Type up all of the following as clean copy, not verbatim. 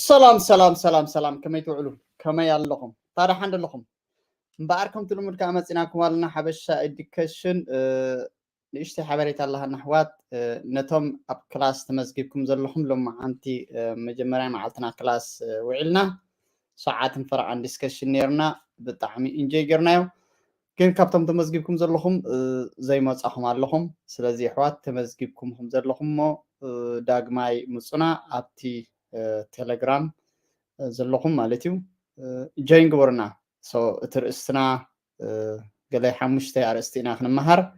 سلام كما يتوعلو كما ياللهم طارح عند لهم مباركم تلمود كامتسناكم والنا حبشة إديكيشن لإشتي حبريت الله النحوات نتم أب كلاس تمزجيبكم زلهم لما أنتي مجمرين معلتنا كلاس وعلنا ساعات نفرع عن ديسكشن نيرنا بطعمي إنجي جرنايو كين كابتن تمزجيبكم زلهم زي ما تصحهم علىهم سلازي حوات تمزجيبكم هم زلهم مو داغماي مصنا أبتي تيليجرام زلهم مالتيو جاين قبرنا سو ترأسنا قلي حمشتي أرستينا خنا مهر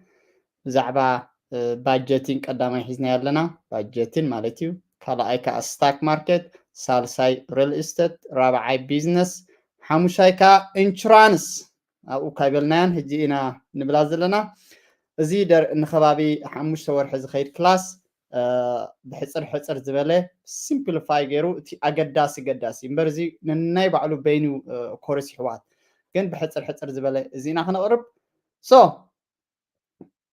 زعبا باجتين قدامي حزنا لنا باجتين مالتيو كلا ايكا ستاك ماركت سالساي ريل استيت رابعاي بيزنس حمشايكا انشرانس او كايبلنان هجينا نبلازلنا زيدر نخبابي حمش تور حز خير كلاس بحصر زبله سيمبليفاي غيرو تي اقداسي امبرزي نناي بعلو بينو كورس حوات كن بحصر زبله زينا خنقرب سو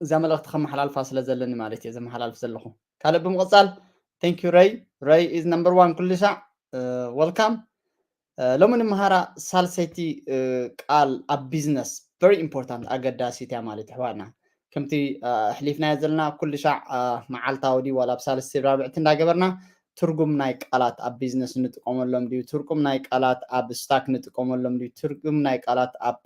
زملخت خم حلال فاصله زلني مالتي زم حلال فزلخو كالب مقصال ثانك يو راي از نمبر 1 كل ساعه ويلكم لمن مهارة سالسيتي قال اب بزنس very important اقداسي تاع مالتي حوانا كمتي حليفنا يزلنا كل شع معالتا ودي ولا بسال السرابع تندا قبرنا ترقم ناي قالات اب بيزنس نتقوم لهم دي ترقم ناي قالات اب ستاك نتقوم لهم دي ترقم ناي قالات اب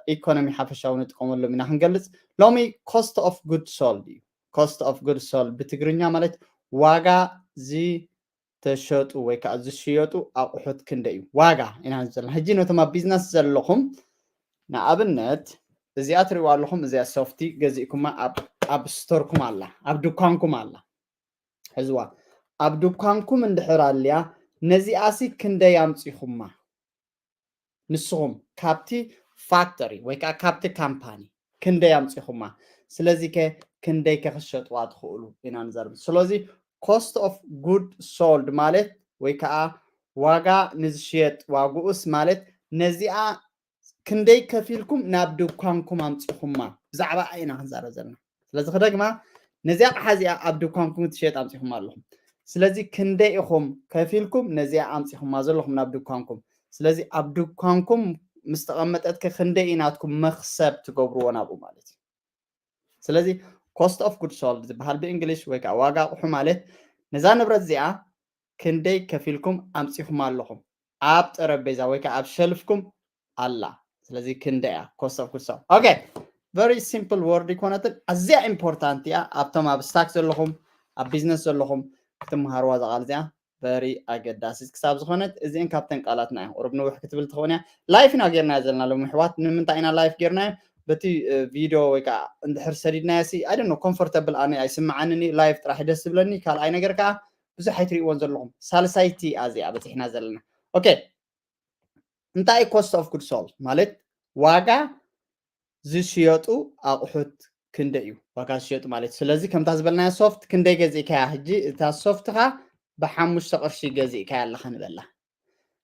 ايكونومي حفشاو نتقوم لهم نحن نقلص لومي cost of goods sold cost of goods sold بتقرنيا مالت واغا زي تشوتو ወይ ከዓ ዝሽየጡ ኣቑሑት ክንደይ እዩ ዋጋ ኢና ዘለና ሕጂ ነቶም ኣብ ቢዝነስ ዘለኹም ንኣብነት እዚኣ ትሪእዋ ኣለኹም እዚኣ ሶፍቲ ገዚእኩማ ኣብ ስቶርኩም ኣላ ኣብ ድኳንኩም ኣላ ሕዝዋ ኣብ ድኳንኩም እንድሕር ኣልያ ነዚኣሲ ክንደይ ኣምፂኹማ ንስኹም ካብቲ ፋክተሪ ወይ ከዓ ካብቲ ካምፓኒ ክንደይ ኣምፂኹማ ስለዚ ክንደይ ከኽሸጥዋ ትኽእሉ ኢና ንዘርብ ስለዚ cost of good sold ማለት ወይ ከዓ ዋጋ ንዝሽየጥ ዋግኡስ ማለት ነዚኣ ክንደይ ከፊልኩም ናብ ድኳንኩም ኣምፂኹማ ብዛዕባ ኣይና ክንዛረብ ዘለና ስለዚ ክደግማ ነዚኣ ኣቕሓ እዚኣ ኣብ ድኳንኩም ትሽየጥ ኣምፂኹማ ኣለኹም ስለዚ ክንደይ ኢኹም ከፊልኩም ነዚኣ ኣምፂኹማ ዘለኹም ናብ ድኳንኩም ስለዚ ኣብ ድኳንኩም ምስ ተቐመጠት ክንደይ ኢናትኩም መክሰብ ትገብርዎ ናብኡ ማለት እዩ ስለዚ cost of goods sold ዝበሃል ብእንግሊሽ ወይ ከዓ ዋጋ ኣቑሑ ማለት ነዛ ንብረት እዚኣ ክንደይ ከፊልኩም ኣምፂኹም ኣለኹም ኣብ ጠረጴዛ ወይ ከዓ ኣብ ሸልፍኩም ኣላ ስለዚ ክንደይ cost of goods sold okay very simple word ይኮነትን ኣዝያ ኢምፖርታንት እያ ኣብቶም ኣብ ስታክ ዘለኹም ኣብ ቢዝነስ ዘለኹም ክትመሃርዋ ዘቃል እዚኣ very ኣገዳሲት ክሳብ ዝኾነት እዚአን ካብተን ቃላትና እያ ቁርብ ንውሕ ክትብል ትኾን እያ ላይፍ ኢና ጌርና ዘለና ሎም ኣሕዋት ንምንታይ ኢና ላይፍ ጌርና በቲ ቪዲዮ ወይ ከዓ እንድሕር ሰዲድናያሲ ኣይ ዶንት ኖ ኮምፎርታብል ኣነ ኣይስምዓንኒ ላይፍ ጥራሕ ደስ ዝብለኒ ካልኣይ ነገር ከዓ ብዙሕ ኣይትሪእዎን ዘለኹም ሳልሳይቲ ኣዚኣ በፂሕና ዘለና ኦኬ እንታይ ኮስት ኦፍ ጉድ ሶልድ ማለት ዋጋ ዝሽየጡ ኣቑሑት ክንደይ እዩ ዋጋ ዝሽየጡ ማለት ስለዚ ከምታ ዝበልናያ ሶፍት ክንደይ ገዚእካያ ሕጂ እታ ሶፍትኻ ብሓሙሽተ ቅርሺ ገዚእካያ ኣለኻ ንበላ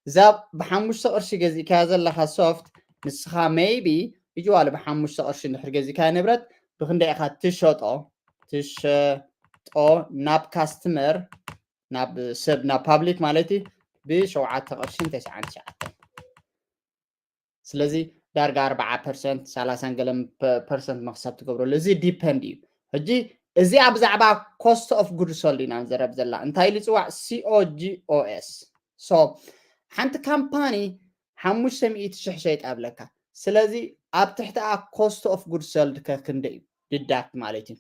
እዛ ብሓሙሽተ ቅርሺ ገዚእካያ ዘለኻ ሶፍት ንስኻ ሜይቢ ይጅዋል بحمشة قرش نحر جزي كان نبرت بخندي أخذ تشطو ناب كاستمر ناب سب ناب بابليك مالتي بشوعات قرشين 9 سلزي درجة 4% 30% مخسب تقبرو لزي ديبندي هجي ازي ابزعبا cost of goods sold لنا نزرب زلا انتاي اللي تسوع COGS so حنت كامباني 500 شحشيت قبلك سلزي ኣብ ትሕቲ cost of goods sold ከክንደይ ድዳክት ማለት እዩ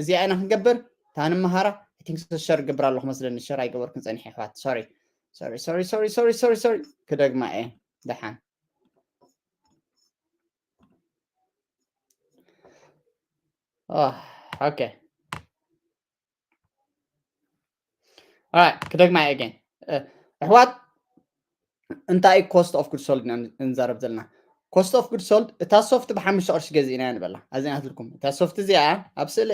እዚ አይና ክንገብር ታን መሃራ I think ሸር ግብር ኣለኹ መስለኒ ሸር ኣይገበርኩን ፀኒሐ ሕዋት sorry ክደግማ እየ ደሓን okay alright ክደግማ እየ again ሕዋት እንታይ cost of goods sold እንዛረብ ዘለና cost of goods sold እታ ሶፍት ب5 قرش ገዚእና ንበላ ኣዝናት ልኩም እታ ሶፍት እዚኣ ኣብ ስእሊ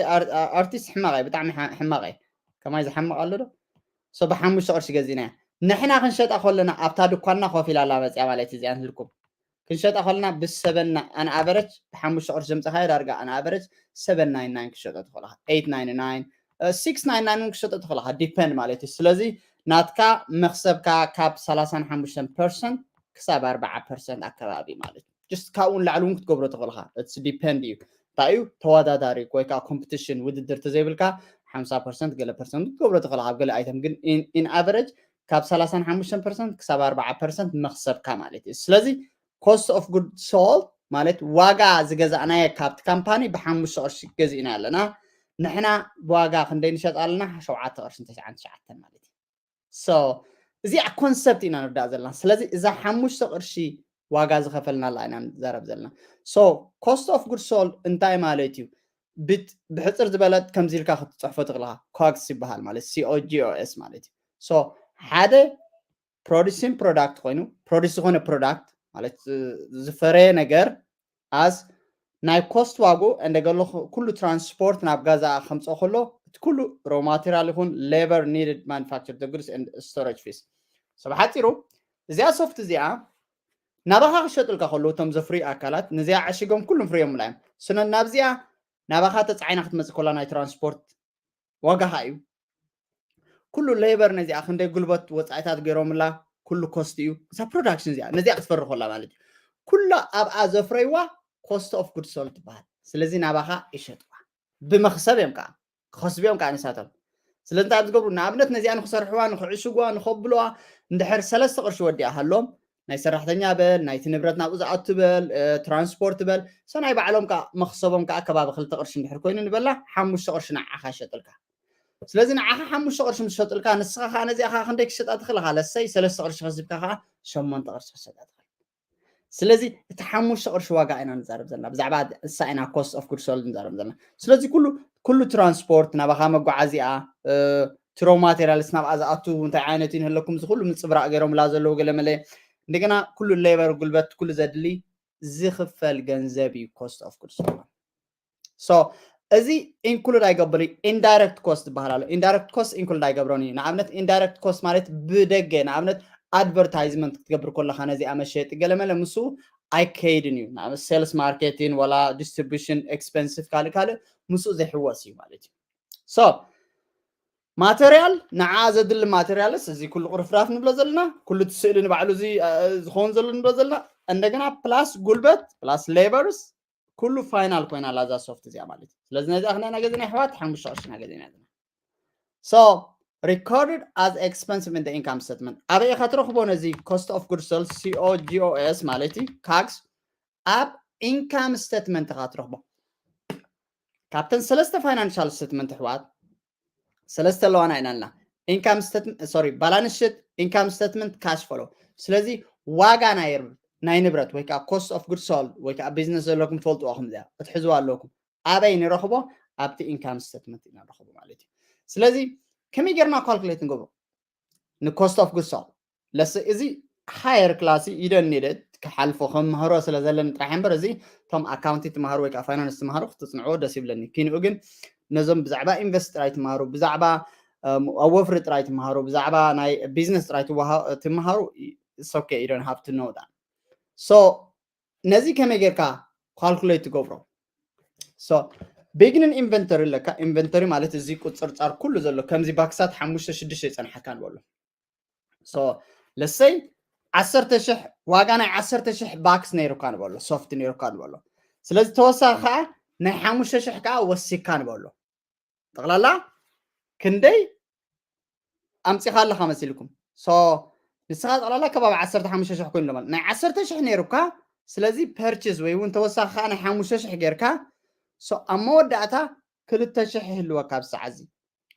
ኣርቲስት ሕማቕ ብጣዕሚ ሕማቕ ከማይ ዝሕማቕ ኣሎ ዶ ሶ ب5 قرش ገዚእና ንሕና ክንሸጣ ከለና ኣብታ ድኳንና ኮፍ ኢላ መፅያ ማለት እዚኣ ንልኩም ክንሸጣ ከለና ብሰበና ኣን ኣቨሬጅ ب5 قرش ዘምፀኻ ዳርጋ ኣን ኣቨሬጅ 799 ክሸጣ ትኽእልኻ 899 699 ክሸጣ ትኽእልኻ ዲፔንድ ማለት እዩ ስለዚ ناتكا مخسبكا كاب 35% كساب 4% أكبابي مالت just كاون لعلون كتقبرو تغلها it's depend you تايو توادا داري كويكا competition وددر تزيبلكا 5% قل percent تقبرو تغلها قل ايتم قل in average كاب 35% كساب 4% مخسبكا مالت سلازي cost of goods sold مالت واقع زغزانا كابت كامباني بحمش قرش غزينا لنا نحنا بواقع خندي نشط لنا 7 قرش 99 مالت so زي كونسبت إنا نبدأ زلنا سلازي إذا حمش قرشي واقع زخفلنا لا إنا نزارب زلنا so cost of goods sold انتاي مالتيو بحصر زبالات كم زيلكا خط صحفة تغلها COGS يبهال مالت COGS مالتي so حدا producing product خوينو produce خوينو product مالت زفري نجر as ناي cost واقو عندك كله transport نابغازا 5 خلو كله raw material يكون labor needed manufacture the goods and storage fees so بحاتيرو زي soft زي نابغا شتلكا خلو تم زفري أكلات نزي عشيقهم كلهم فريهم ملايم سنة نابزيا نابغا تتعين أخت مزكولا ناي transport واقا هايو كله labor نزي أخن دي قلبت وطعيتات غيروم لا كله cost يو زي production زي نزي أتفرق الله مالك كله أبقى زفريوا cost of goods sold بحال سلزي نابغا إشتوا بمخسب يمكا خصب يمكا نساتل سلزي نتعب تقبرو نابنت نزي أنا خسر حوان نخعشوا نخبلوا ندحر 3 قرش ودي أهلهم ناي سرحتنيا بل ناي تنبرت نابوز عطبل ترانسبورت بل سناي بعلم كا مخصبهم كا كباب خلت قرش ندحر كوين نبلا 5 قرش نعخا شتلكا سلازي نعخا 5 قرش مشتلكا نسخا خا نزي اخا خندك شطات خلها لسي 3 قرش خزبكا خا 8 قرش شطات سلازي تحمش قرش واقع انا نزارب زلنا بزعبا ساينا كوست اوف جود سولد نزارب زلنا سلازي كله ترانسبورت نابخا مغعازيا ترو ماتيريالز نابعز اتو انت عينتين هلكم كله من صبرا غيرهم لا زلو غلمله እንደገና كل الليبر ጉልበት كل ዘድሊ ዝኽፈል ገንዘብ እዩ cost of goods sold so እዚ include አይገብሪ indirect cost በኋላ indirect cost include አይገብሮኒ ንኣብነት indirect cost ማለት ብደገ ንኣብነት advertisement ክትገብር ከለኻ ነዚ ኣመሸጥ ገለመለ ምሱ ኣይከይድን እዩ ንኣብነት sales marketing ወላ distribution expensive ካለ ምሱ ዘይሕወስ እዩ ማለት እዩ so ماتريال نعازة دل ماتريالس زي كل قرفراف نبلا زلنا كل تسئل نبعلو زي زخون زل نبلا زلنا عندنا بلاس قلبت بلاس ليبرز كله فاينال كوين على ذا سوفت زي عملت لازم نزي اخنا نجدنا حوات حمش عشنا نجدنا so recorded as expense in the income statement أبي خاطر خبونا زي cost of goods sold COGS مالتي COGS ab income statement خاطر خبو كابتن سلسة financial statement حوات سلسة لوانا إننا income statement sorry balance sheet income statement cash flow سلازي واقع ناي نبرت ويكا cost of goods sold ويكا business لكم فولت واخم ذا اتحزوا لكم أبين رخبو أبتي income statement إنا رخبو مالتي سلازي كم يجرنا calculate نقبو cost of goods sold لس إزي higher class you don't need it كحلفو خم مهارو سلازلن ترحم برزي تم accounting تمهارو ويكا finance تمهارو تصنعو دسيب لني كين أجن نظام بزعبا invest رايت مهارو بزعبا أوفر رايت مهارو بزعبا ناي business رايت تمهارو it's okay you don't have to know that so نزي كم يجركا calculate go so beginning inventory لك inventory مالت زي كتصر كله زلو كم زي باكسات حموشة شدش يصنع كان بقوله so let's say 10 واقعنا 10 باكس نيرو كان بقوله soft نيرو كان بقوله سلازي توسع خا نحموشة شحكا وسي كان بقوله تغلالا كندي أمسي خالة خمس لكم so نسخات على كباب 10 شح كل مال نا 10 شح نيروكا سلازي purchase ويون توسع خا نحموشة شح غيركا so أمود داتا كل تشح هلوا كابس عزي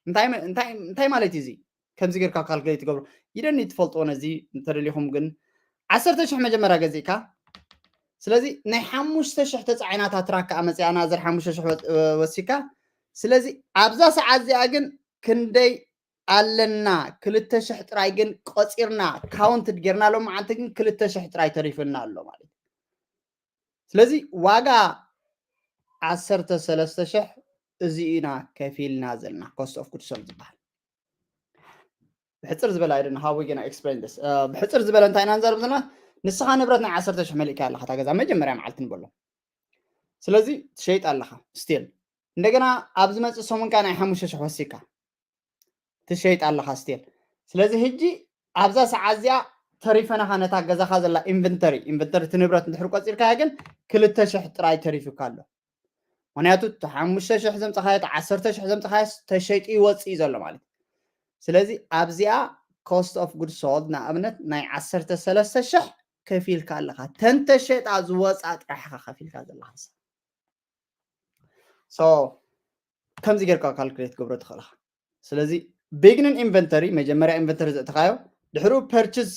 انتاي مالتي زي كم زي غيركا calculate قبل يدن يتفلطون زي انتر ليهم جن 10 شح مجمرة جزيكا سلازي نحموشة شح تسعينات تراك أمسي أنا زر حموشة شح وسيكا سلازي أبزا سعزي أجن كندي علنا كل تشح ترايجن قصيرنا كاونت تجرنا له معناتك كل تشح تراي تريفنا له مالك سلازي واقع 10 شح زينا كفيل نازلنا cost of goods sold بحال بحصر زبل ايدن how we gonna explain this بحصر زبل انت ننزل بدنا نسخه نبرتنا 10 شح ملك ያለ حتى ገዛ መጀመሪያ ማዓልት ንበሎ ስለዚህ ሸይጥ አለኻ ስቲል እንደገና ኣብዚ መጽ ሰሙን ካና 5 شح ወሲካ ትሸይጥ ኣለኻ ስቲል ስለዚህ ሕጂ ኣብዛ ሰዓት እዚኣ ተሪፈና ነታ ገዛኻ ዘላ ኢንቨንተሪ ትንብረት እንድሕር ቆፂርካያ ግን 2,000 ጥራይ ተሪፉካ ኣሎ ምክንያቱ 5,000 ዘምፅኻዮ 10,000 ዘምፅኻዮ ተሸጪ ይወፅእ ዘሎ ማለት ስለዚ ኣብዚኣ ኮስት ኦፍ ጉድ ሶልድ ንኣብነት ናይ 13,000 ከፊልካ ኣለኻ ተንተሸጣ ዝወፃ ጥራሕኻ ከፊልካ ዘለኻ ሶ ከምዚ ጌርካ ካልኩሌት ገብሮ ትኽእልኻ ስለዚ ቢግንን ኢንቨንተሪ መጀመርያ ኢንቨንተሪ ዘእትኻዮ ድሕሩ ፐርቸስ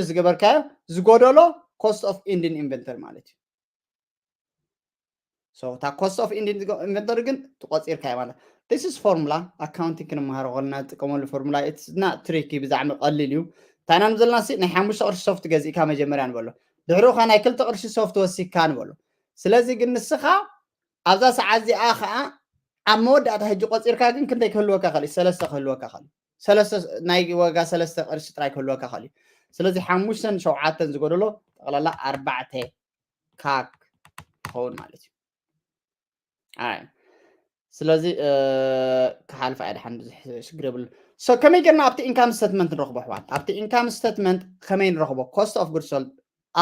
ዝገበርካዮ ዝጎደሎ ኮስት ኦፍ ኢንዲን ኢንቨንተሪ ማለት እዩ ሶ እታ ኮስት ኦፍ ኢንዲን ኢንቨንተሪ ግን ትቆፂርካዮ ማለት this is formula accounting ክንመሃሮ ከለና ዝጥቀመሉ ፎርሙላ it's not tricky ብዛዕሚ ቀሊል እዩ ታይና ዘለና ናይ 5 ቅርሺ ሶፍት ገዚእካ መጀመርያ ንበሎ ድሕሩኻ ናይ 2 ቅርሺ ሶፍት ወሲድካ ንበሎ ስለዚ ግን ንስኻ ኣብዛ ሰዓት እዚኣ ከዓ ኣብ መወዳእታ ሕጂ ቆፂርካ ግን ክንደይ ክህልወካ ኸእል 3 ክህልወካ ኸእል 3 ናይ ዋጋ 3 ቅርሺ ጥራይ ክህልወካ ኸእል ስለዚ 5 7 ዝጎደሎ ጠቕላላ 4 ካክ ክኸውን ማለት እዩ ኣይ ስለዚ ክሓልፍ ኣይድሓን ሽግር የብሉ ሶ ከመይ ጌርና ኣብቲ ኢንካም ስቴትመንት ንረኽቦ ኣሕዋት ኣብቲ ኢንካም ስቴትመንት ከመይ ንረኽቦ ኮስት ኦፍ ጉድ ሶልድ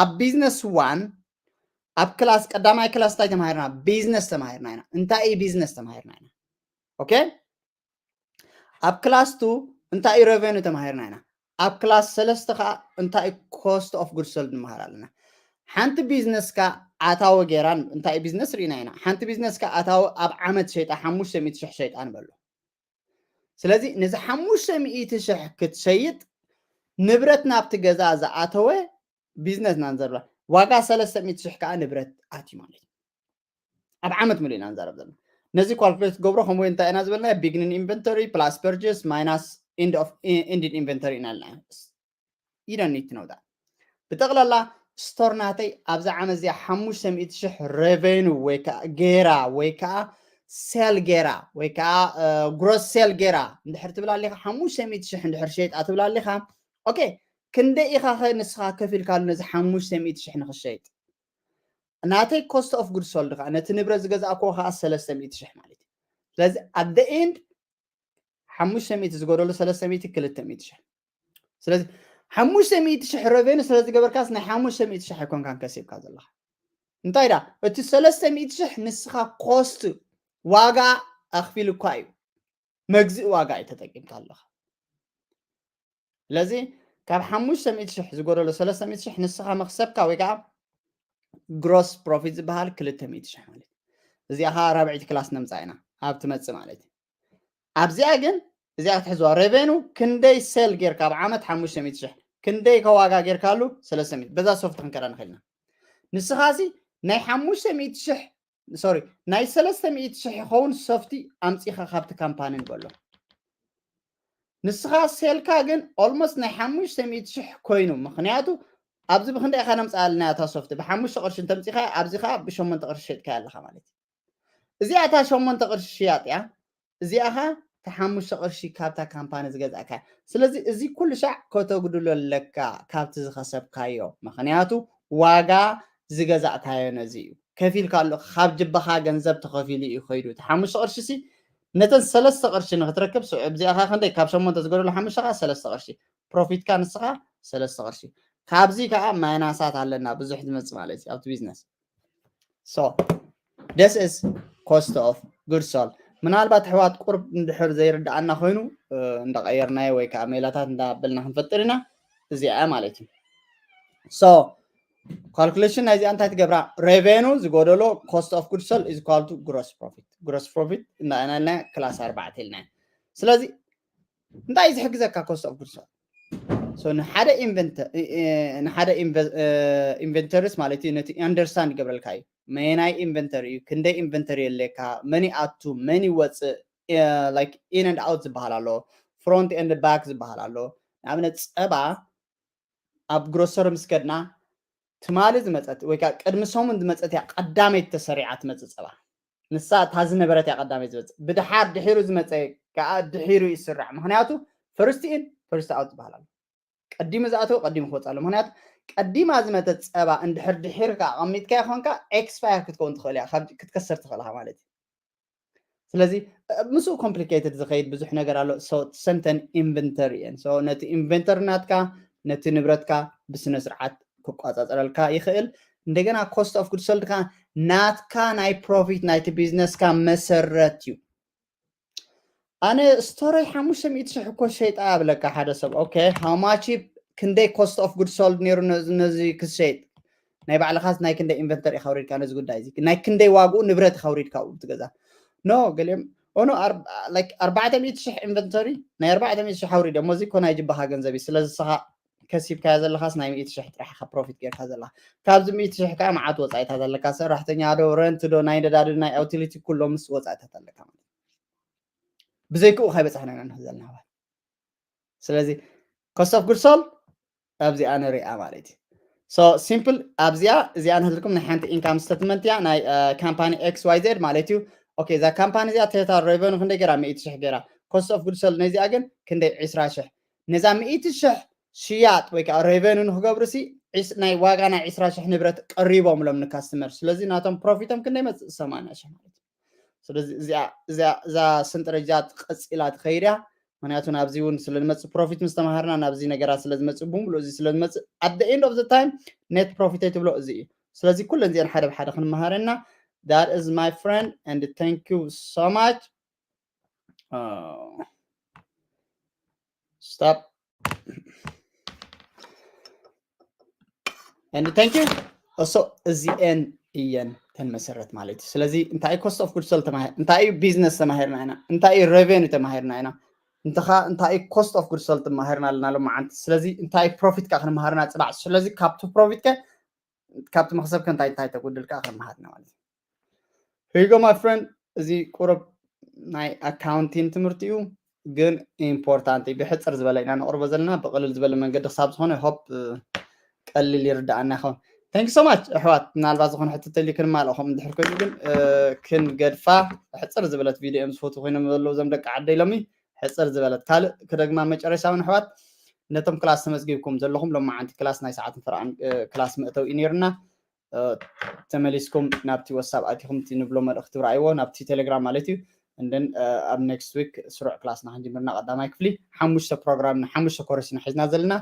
ኣብ ቢዝነስ 1 ኣብ ክላስ ቀዳማይ ክላስ እንታይ ተማሂርና ቢዝነስ ተማሂርና ኢና እንታይ እዩ ቢዝነስ ተማሂርና ኢና ኦኬ ኣብ ክላስ 2 እንታይ እዩ ሬቨኑ ተማሂርና ኢና ኣብ ክላስ 3 ከዓ እንታይ እዩ ኮስት ኦፍ ጉድ ሶልድ ንመሃር ኣለና ሓንቲ ቢዝነስካ ኣታዊ ጌራን እንታይ ቢዝነስ ርኢና ኢና ሓንቲ ቢዝነስካ ኣታዊ ኣብ ዓመት ሸይጣ 500,000 ሸይጣ ንበሎ ስለዚ ነዚ 500,000 ክትሸይጥ ንብረት ናብቲ ገዛ ዝኣተወ ቢዝነስ ናንዘርባ ዋጋ 300,000 ከዓ ንብረት ኣትዩ ማለት እዩ ኣብ ዓመት ሙሉ ኢና ንዛረብ ዘለና ነዚ ኳልኩሌት ገብሮ ከምኡ እንታይ ኢና ዝበልና ቢግኒን ኢንቨንተሪ ፕላስ ፐርቸስ ማይናስ ኢንዲን ኢንቨንተሪ ኢና ኣለና you don't need to know that ብጠቕላላ ስቶር ናተይ ኣብዛ ዓመት እዚኣ 500,000 ሬቨኑ ወይ ከዓ ጌራ ወይ ከዓ ሴል ጌራ ወይ ከዓ ግሮስ ሴል ጌራ እንድሕር ትብላ ኣለኻ 500,000 እንድሕር ሸይጣ ትብላ ኣለኻ ኦኬ ክንደይ ኢኻ ንስኻ ከፊልካሉ ነዚ 500,000 ንኽሸይጥ ናተይ ኮስት ኦፍ ጉድ ሶልድ ከዓ ነቲ ንብረት ዝገዛእክዎ ከዓ 300,000 ማለት እዩ ስለዚ at the end 500 ዝጎደሎ 300 200,000 ስለዚ 500,000 ሬቨኑ ስለዝገበርካስ ናይ 500,000 ኣይኮንካን ከሲብካ ዘለኻ እንታይ ዳ እቲ 300,000 ንስኻ ኮስት ዋጋ ኣኽፊልካ እዩ መግዝእ ዋጋ እዩ ተጠቂምካ ኣለኻ ስለዚ ካብ 500,000 ዝጎደሎ 300,000 ንስኻ መክሰብካ ወይ ከዓ ግሮስ ፕሮፊት ዝበሃል 200,000 ማለት እዩ እዚኣ ከዓ ራብዒት ክላስ ነምፃ ኢና ኣብ ትመፅእ ማለት እዩ ኣብዚኣ ግን እዚኣ ክትሕዝዋ ሬቨኑ ክንደይ ሴል ጌርካ ኣብ ዓመት 500,000 ክንደይ ከዋጋ ጌርካሉ 300 በዛ ሶፍት ክንከዳ ንኽእልና ንስኻ እዚ ናይ 500,000 ሶሪ ናይ 300,000 ይኸውን ሶፍቲ ኣምፂኻ ካብቲ ካምፓኒ ንበሎ ንስኻ ሴልካ ግን ኦልሞስት ናይ 500,000 ኮይኑ ምክንያቱ ኣብዚ ብክንደይ ኢኻ ነምፃ ኣለና እታ ሶፍቲ ብ5 ቅርሺ እንተምፂኻ ኣብዚ ከዓ ብ8 ቅርሺ ሸጥካ ኣለኻ ማለት እዩ እዚኣ እታ 8 ቅርሺ ሽያጥ እያ እዚኣ ኸ ተ5 ቅርሺ ካብታ ካምፓኒ ዝገዛእካ ስለዚ እዚ ኩሉ ሻዕ ከተጉድሎ ኣለካ ካብቲ ዝኸሰብካዮ ምክንያቱ ዋጋ ዝገዛእካዮ ነዚ እዩ ከፊልካ ኣሎ ካብ ጅባኻ ገንዘብ ተኸፊሉ እዩ ከይዱ እቲ 5 ቅርሺ ሲ ነተን 3 ቅርሺ ንክትረክብ እዚኣ ኸ ክንደይ ካብ 8 ዝገደሎ 5 ኸ 3 ቅርሺ ፕሮፊትካ ንስኻ 3 ቅርሺ ካብዚ ከዓ ማይናሳት ኣለና ብዙሕ ዝመፅእ ማለት እዩ ኣብቲ ቢዝነስ ሶ this is cost of goods sold ምናልባት ሕዋት ቁርብ እንድሕር ዘይርዳእና ኮይኑ እንዳቀየርናዮ ወይ ከዓ ሜላታት እንዳበልና ክንፈጥር ኢና እዚኣ ማለት እዩ ሶ ካልኩሌሽን ናይዚኣ እንታይ ትገብራ ሬቨኑ ዝጎደሎ ኮስት ኦፍ ጉድ ሶልድ ኢዝ ኢኳል ቱ ግሮስ ፕሮፊት እንዳኣናልና ክላስ 4 ኢልና ስለዚ እንታይ ዝሕግዘካ ኮስት ኦፍ ጉድ ሶልድ ሶ ንሓደ ኢንቨንተሪስ ማለት እዩ ነቲ አንደርስታንድ ይገብረልካ እዩ መናይ ኢንቨንተሪ እዩ ክንደይ ኢንቨንተሪ የለካ መኒ ኣቱ መኒ ወፅእ ላይክ ኢን ኤንድ ኣውት ዝበሃል ኣሎ ፍሮንት ኤንድ ባክ ዝበሃል ኣሎ ንኣብነት ፀባ ኣብ ግሮሰሪ ምስ ከድና ትማሊ ዝመፀት ወይ ከዓ ቅድሚ ሰሙን ዝመፀት እያ ቀዳመይት ተሰሪዓ ትመፅእ ፀባ ንሳ እታ ዝነበረት እያ ቀዳመይት ዝመፅእ ብድሓር ድሒሩ ዝመፀ ከዓ ድሒሩ ይስራዕ ምክንያቱ ፈርስት ኢን ፈርስት ኣውት ዝበሃል ኣሎ ቀዲሙ ዝኣተው ቀዲሙ ክወፅእ ኣሎ ምክንያቱ ቀዲማ ዝመፀት ፀባ እንድሕር ድሒርካ ቀሚጥካ ይኮንካ ኤክስፓየር ክትከውን ትኽእል እያ ክትከስር ትኽእል ኢኻ ማለት እዩ ስለዚህ ምስኡ ኮምፕሊኬትድ ዝኸይድ ብዙሕ ነገር ኣሎ ሶ ሰንተን ኢንቨንተሪ እየን ሶ ነቲ ኢንቨንተሪ ናትካ ነቲ ንብረትካ ብስነ ስርዓት ክቋፃፀረልካ ይኽእል እንደገና ኮስት ኦፍ ጉድ ሶልድ ካ ናትካ ናይ ፕሮፊት ናይቲ ቢዝነስካ መሰረት እዩ ኣነ ስቶሪ 500,000 እኮ ሸይጣ ያብለካ ሓደ ሰብ ኦኬ ሃው ማች ክንደይ ኮስት ኦፍ ጉድ ሶልድ ነይሩ ነዚ ክሸይጥ ናይ ባዕልኻስ ናይ ክንደይ ኢንቨንተሪ ከውሪድካ ነዚ ጉዳይ እዚ ናይ ክንደይ ዋግኡ ንብረት ከውሪድካ ትገዛ ኖ ገሊኦም ኦኖ ላይክ 400,000 ኢንቨንተሪ ናይ 400,000 ሓውሪድ እሞ እዚ ኮናይ ጅባኻ ገንዘብ እዩ ስለዚ ስኻ ከሲብካዮ ዘለኻስ ናይ 100,000 ጥራሕኻ ፕሮፊት ጌርካ ዘለኻ ካብዚ 100,000 ከዓ መዓት ወፃኢታት ኣለካ ሰራሕተኛ ዶ ረንት ዶ ናይ ነዳዲ ናይ ዩቲሊቲ ኩሎም ምስ ወፃኢታት ኣለካ ብዘይክኡ ካይበፅሕና ኢና ንኽእል ዘለና ስለዚ ኮስት ኦፍ ጉድ ሶልድ ኣብዚኣ ንሪኣ ማለት እዩ ሶ ሲምፕል ኣብዚኣ እዚኣ ንህልኩም ናይ ሓንቲ ኢንካም ስቴትመንት እያ ናይ ካምፓኒ ኤክስ ዋይ ዜድ ማለት እዩ ኦኬ እዛ ካምፓኒ እዚኣ ቶታል ሬቨኑ ክንደይ ገይራ 100,000 ገይራ ኮስት ኦፍ ጉድ ሶልድ ነዚኣ ግን ክንደይ 20,000 ነዛ 100,000 ሽያጥ ወይ ከዓ ሬቨኑ ንክገብሩ ሲ ናይ ዋጋ ናይ 20,000 ንብረት ቀሪቦምሎም ንካስተመር ስለዚ ናቶም ፕሮፊቶም ክንደይ መፅእ 80,000 ማለት እዩ ስለዚ እዛ ስንጥረጃት ቀፂላ ትኸይድ እያ ምክንያቱ ናብዚ እውን ስለዝመፅእ ፕሮፊት ምስ ተማሃርና ናብዚ ነገራት ስለዝመፅእ ብምሉእ እዚ ስለዝመፅእ at the end of the time net profit ትብሎ እዚ እዩ ስለዚ ኩለን እዚአን ሓደ ብሓደ ክንመሃረና that is my friend and thank you so much stop and thank you also እዚአን እየን ተንመሰረት ማለት እዩ ስለዚ እንታይ ኮስት ኦፍ ጉድ ሶልድ ተማሃር እንታይ ቢዝነስ ተማሃርና ኢና እንታይ ሬቨኑ ተማሃርና ኢና እንታይ ኮስት ኦፍ ጉድ ሶልድ ተማሃርና ኣለና ሎማዓንቲ ስለዚ እንታይ ፕሮፊት ካ ክንመሃርና ፅባዕ ስለዚ ካብቲ ፕሮፊት ከ ካብቲ መክሰብ እንታይ ተጎድልካ ክንመሃርና ማለት እዩ here you go my friend እዚ ቁርብ ናይ ኣካውንቲንግ ትምህርቲ እዩ ግን ኢምፖርታንት እዩ ብሕፅር ዝበለ ኢና ነቕርቦ ዘለና ብቕልል ዝበለ መንገዲ ክሳብ ዝኾነ ሆፕ ቀሊል ይርዳእና ይኸውን thank you so much ኣሕዋት ምናልባት ዝኾነ ሕትት ተልዩ ክንማልእኹም እንድሕር ኮይኑ ግን ክንገድፋ ሕፅር ዝበለት ቪድዮ እዮም ዝፈቱ ኮይኖም ዘለዉ ዞም ደቂ ዓደ ኢሎሚ ሕፅር ዝበለት ካልእ ክደግማ መጨረሻውን ኣሕዋት ነቶም ክላስ ተመዝጊብኩም ዘለኹም ሎማዓንቲ ክላስ ናይ ሰዓትን ፍርዓን ክላስ መእተው እዩ ነይሩና ተመሊስኩም ናብቲ ወሳብ ኣቲኹም ንብሎ መልእኽቲ ረኣይዎ ናብቲ ቴሌግራም ማለት እዩ እንደን ኣብ ኔክስት ዊክ ስሩዕ ክላስና ክንጅምርና ቀዳማይ ክፍሊ 5 ፕሮግራምና 5 ኮርስና ሒዝና ዘለና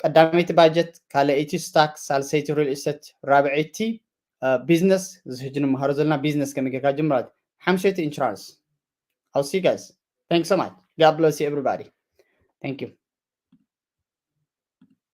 ቀዳመይቲ ባጀት ካልአይቲ ስታክ ሳልሰይቲ ሪል ኢስቴት ራብዐይቲ ቢዝነስ ዝሕጂ ንመሃሮ ዘለና ቢዝነስ ከመይ ጌርካ ጅምራት ሓምሸይቲ ኢንሹራንስ I'll see you guys thanks so much God bless you everybody thank you